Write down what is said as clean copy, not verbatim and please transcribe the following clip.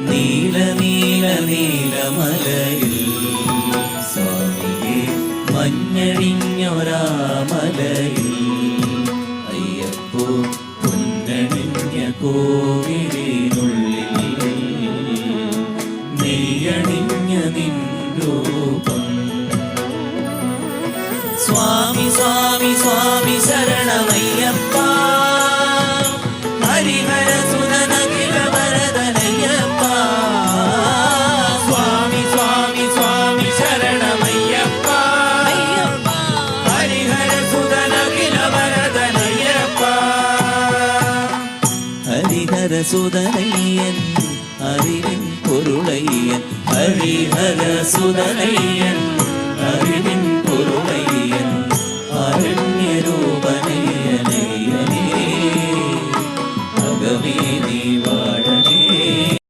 നീല നീല നീലമലയിൽ സ്വാമിയെ മഞ്ഞഴിഞ്ഞൊരാമലയിൽ അയ്യപ്പോ പൊന്നണിഞ്ഞ കോവിലിനുള്ളിൽ നെയ്യണിഞ്ഞ നിൻ രൂപം. സ്വാമി സ്വാമി സ്വാമി ശരണമയ്യപ്പ ഹരിഹര സുതനഖില വരദനയ്യപ്പ. സ്വാമി സ്വാമി സ്വാമി ശരണമയ്യപ്പ ഹരിഹര സുതനഖില വരദനയ്യപ്പ. ഹരിഹര സുതനയ്യൻ അറിവിൻ പൊരുളയ്യൻ ഹരിഹര സുതനയ്യൻ